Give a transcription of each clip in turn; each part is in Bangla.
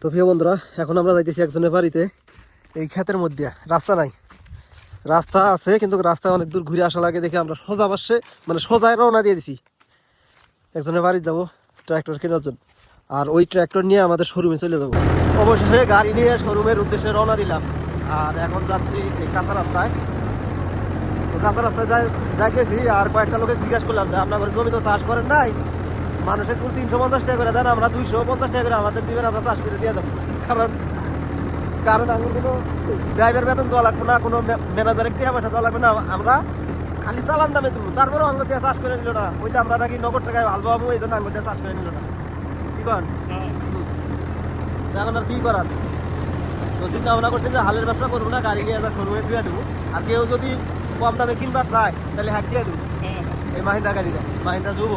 তো প্রিয় বন্ধুরা, এখন আমরা যাইতেছি একজনের বাড়িতে। এই ক্ষেতের মধ্যে রাস্তা নাই, রাস্তা আছে কিন্তু রাস্তায় অনেক দূর ঘুরে আসা লাগে দেখে আমরা সোজা পাশে সোজায় রওনা দিয়ে দিছি। একজনের বাড়ি যাব ট্র্যাক্টর কেনার জন্য, আর ওই ট্র্যাক্টর নিয়ে আমাদের শোরুমে চলে যাবো। অবশেষে গাড়ি নিয়ে শোরুমের উদ্দেশ্যে রওনা দিলাম। আর এখন যাচ্ছি এই কাঁচা রাস্তায়। তো কাঁচা রাস্তায় যাইতেছি, আর কয়েকটা লোকে জিজ্ঞাসা করলাম যে আপনার জমি তো চাষ করেন নাই, মানুষের কুল 350 টাকা করে দেন, আমরা 250 টাকা করে আমাদের দিবেন, আমরা চাষ করে দিয়ে দেবো। কারণ আমার কোনো ড্রাইভার বেতন দেওয়া লাগবে না, কোনো ম্যানেজারের টাকা পয়সা দেওয়া লাগবে না, আমরা খালি চালান দামে তুলবো। তারপরেও আঙ্গুর দিয়ে চাষ করে নিল না, ওই যে আমরা নাকি নগদ টাকায় ভালো পাবো, এই জন্য আঙ্গুর দিয়ে চাষ করে নিল না। কি কন এখন আর কি করার? তো চিন্তা ভাবনা করছি যে হালের ব্যবসা করবো না, গাড়ি নিয়ে যা শোরুমে ফিরে দেবো। আর কেউ যদি কম দামে কিনবার চায় তাহলে হ্যাক দিয়ে দেবো। এই মাহিন্দা গাড়িটা, মাহিন্দা যুব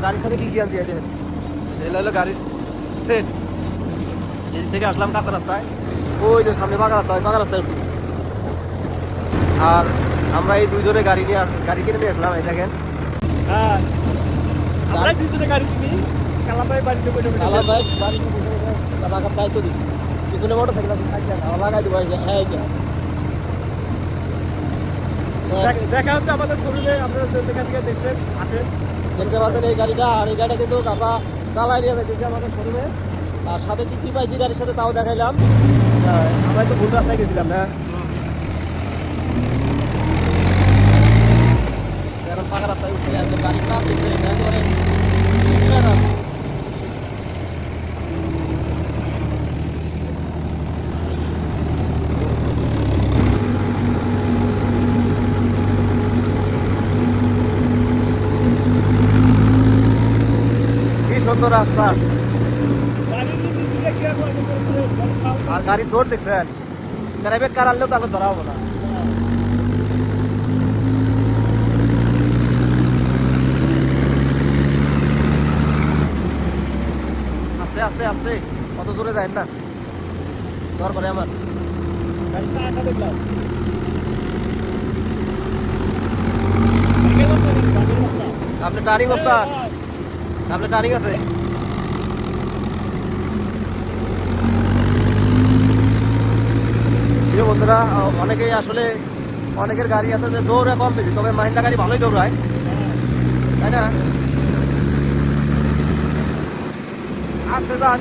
গাড়ির সাথে কি কি আনছি দেখেন। এগুলো হলো গাড়ির সেট। এদিক থেকে আসলাম কাঁচা রাস্তায়, ওই যে সামনে পাকা রাস্তা, ওই পাকা রাস্তায় উঠি। আর আমরা এই দুইজনে গাড়ি কিনে নিয়ে আসলাম। এই দেখেন পিছনে মোটর সাইকেল লাগাই দেবো। দেখা হচ্ছে আমাদের শরীরে, আপনারা যেখান থেকে দেখছেন আসেন দেখতে পাচ্ছেন এই গাড়িটা। আর এই গাড়িটা কিন্তু আমরা চালাই নিয়ে যাইতেছি আমাদের শোরুমে। আর সাথে কি কি পাইছি গাড়ির সাথে তাও দেখাইলাম। আমরা একটু ভুল রাস্তায় গেছিলাম না, এখন পাকা রাস্তায় উঠে আসবে। গাড়ি কাজ দেখছে একেবারে কি সুন্দর রাস্তা। আর গাড়ির দৌড় দেখছেন, প্রাইভেট কার আনলেও তাকে ধরা হবো না। আস্তে আস্তে আস্তে, কত দূরে যায় না দর করে আমার। আপনি টার্নিং ওস্তাদ, আপনি টার্নিং আছে। প্রিয় বন্ধুরা, অনেকেই আসলে অনেকের গাড়ি আছে যে দৌড়ে কম বেশি, তবে মাহিন্দা গাড়ি ভালোই দৌড়ায়, তাই না? আসতে যান,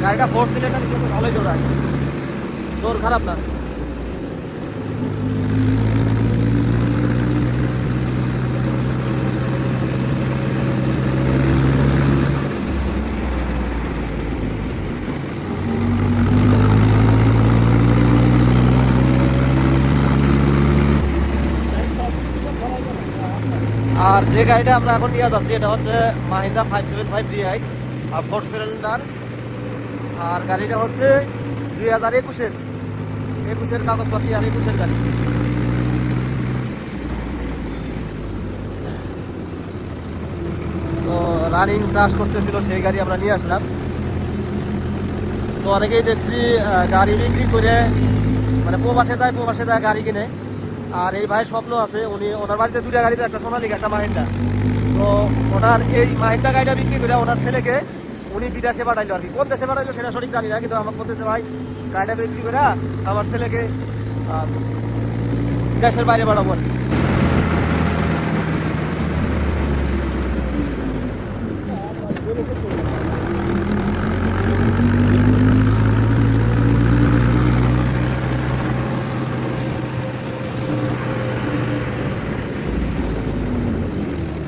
গাড়িটা 4 সিলিন্ডার কিন্তু ভালোই দৌড়ায়, দৌড় খারাপ না। আর যে গাড়িটা আমরা এখন নিয়ে যাচ্ছি এটা হচ্ছে মাহিন্দা 575 DI, আর 4 সিলিন্ডার। আর গাড়িটা হচ্ছে 2021-এর কাগজপাতি আর 21-এর গাড়ি। তো রানিং চাষ করতেছিল, সেই গাড়ি আমরা নিয়ে আসলাম। তো অনেকেই দেখছি গাড়ি বিক্রি করে প্রবাসে যায় গাড়ি কিনে। আর এই ভাইয়ের স্বপ্ন আছে, ওনার বাড়িতে 2টা গাড়িতে, একটা সোনালিকা একটা মাহিন্দা। তো ওনার এই মাহিন্দা গাড়িটা বিক্রি করে ওনার ছেলেকে উনি বিদেশে পাঠাইলো। আর কি কোন দেশে পাঠাইলো সেটা সঠিক জানি না, কিন্তু আমাকে বলতেছে ভাই গাড়িটা বিক্রি করে আমার ছেলেকে দেশের বাইরে পাঠাবো।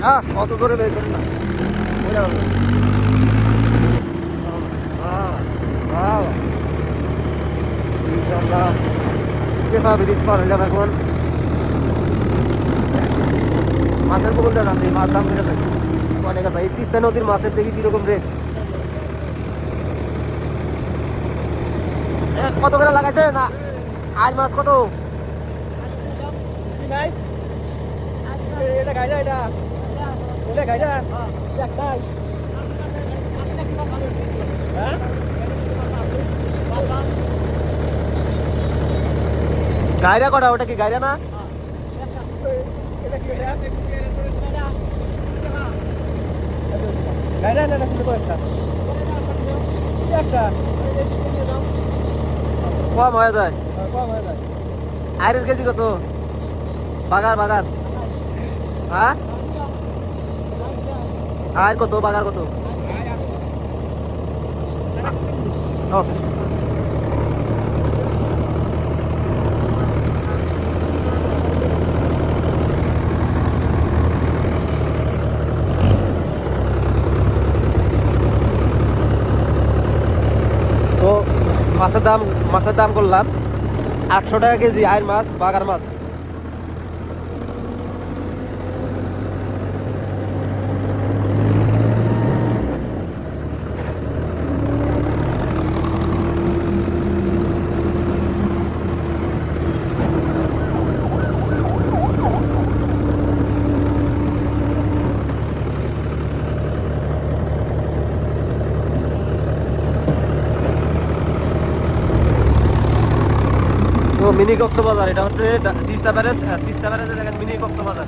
হ্যাঁ, কত দূরে বের করেন না, ব্রিজ পার হইলাম। এখন মাছের পুকুরটা যাচ্ছি, মাছ দাম করে থাকি অনেক আছে। এই তিস্তা নদীর মাছের দেখি কিরকম রেট। কত করে লাগাইছে না আজ মাছ কত? গাইরা কটা? ওটা কি গাইরা না? গাইরা না, একটা কম হয়ে যায়। কম হয়ে যায়। আয়ের কেজি কত? বাগার বাগার হ্যাঁ, আর কত বাগার কত? ও, তো মাছের দাম করলাম 800 টাকা কেজি। আয়ের মাছ, বাগার মাছ। তো মিনি কক্সবাজার, এটা হচ্ছে তিস্তা ব্যারেজ। তিস্তা ব্যারেজে দেখেন মিনি কক্সবাজার।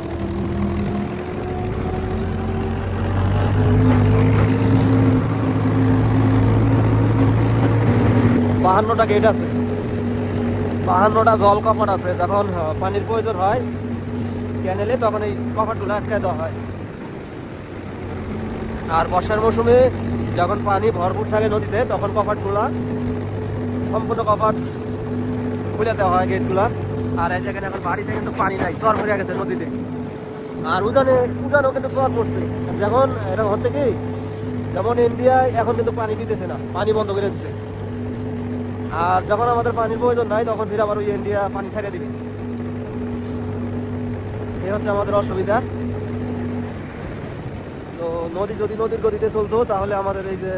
52টা গেট আছে, 52টা জল কপাট আছে। যখন পানির প্রয়োজন হয় ক্যানেলে, তখন এই কপাটগুলো আটকায় দেওয়া হয়। আর বর্ষার মৌসুমে যখন পানি ভরপুর থাকে নদীতে, তখন কপাটগুলা সম্পূর্ণ কপাট খুলে দেওয়া হয়, গেটগুলা। আর এই জায়গায় এখন বাড়িতে কিন্তু পানি নাই, চর ভরে গেছে নদীতে। আর উজানেও কিন্তু চর পড়ছে। যখন এটা হচ্ছে কি, যেমন ইন্ডিয়ায় এখন কিন্তু পানি দিতেছে না, পানি বন্ধ করে দিচ্ছে। আর যখন আমাদের পানির প্রয়োজন নাই, তখন ফির আবার ওই ইন্ডিয়া পানি ছেড়ে দিবে। এই হচ্ছে আমাদের অসুবিধা। তো যদি নদীর গতিতে চলতো, তাহলে আমাদের এই যে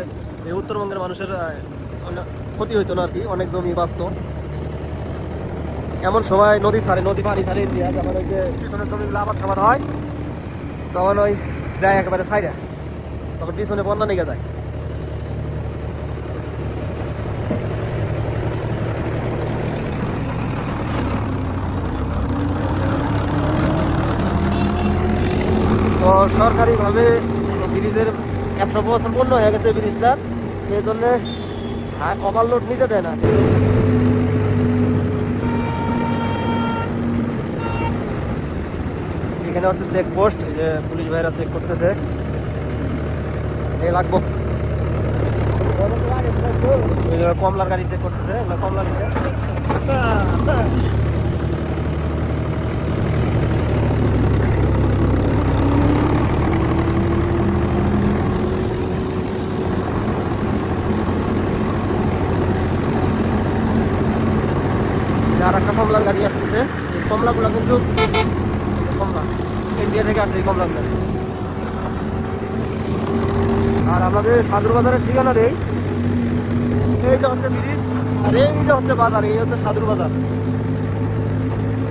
এই উত্তরবঙ্গের মানুষের অনেক ক্ষতি হইতো না আর কি, অনেক জমি বাঁচতো। এমন সময় নদী পানি ছাড়ে ইন্ডিয়া, যখন ওই যে পিছনের জমিগুলো আবাদ সাবাদ হয়, তখন ওই দেয় একেবারে ছাইরা, তখন পিছনে বন্যা নিয়ে যায়। তো সরকারিভাবে ব্রিজের 100% পূর্ণ হয়ে গেছে ব্রিজটা, সেই জন্যে ওভারলোড নিতে দেয় না। এখানে হচ্ছে চেকপোস্ট, যে পুলিশ ভাইরা চেক করতেছে। এই লাগবো, কমলার গাড়ি চেক করতেছে, কমলা নিচ্ছে। আর একটা কমলার গাড়ি আসতেছে। এই কমলাগুলো কিন্তু কমলা ইন্ডিয়া থেকে আসে, এই কমলাগুলো। আর আমাদের সাদুর বাজারের ঠিকানা দেই, এইটা হচ্ছে ব্রিজ, আর এইটা হচ্ছে বাজার, এই হচ্ছে সাদুর বাজার।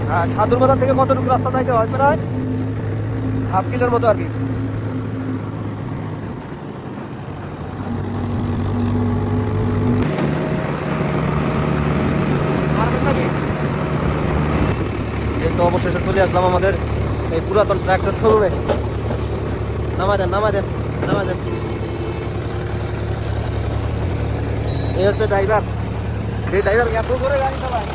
হ্যাঁ, সাদুর বাজার থেকে কতটুকু রাস্তা যাইতে হয়? প্রায় হাফ কিলোর মতো আর কি। এই তো অবশেষে চলে আসলাম আমাদের এই পুরাতন ট্রাক্টর শোরুমে। নামাই দেন। এই হচ্ছে ড্রাইভার, এই ড্রাইভার এত করে গাড়ি চালায়।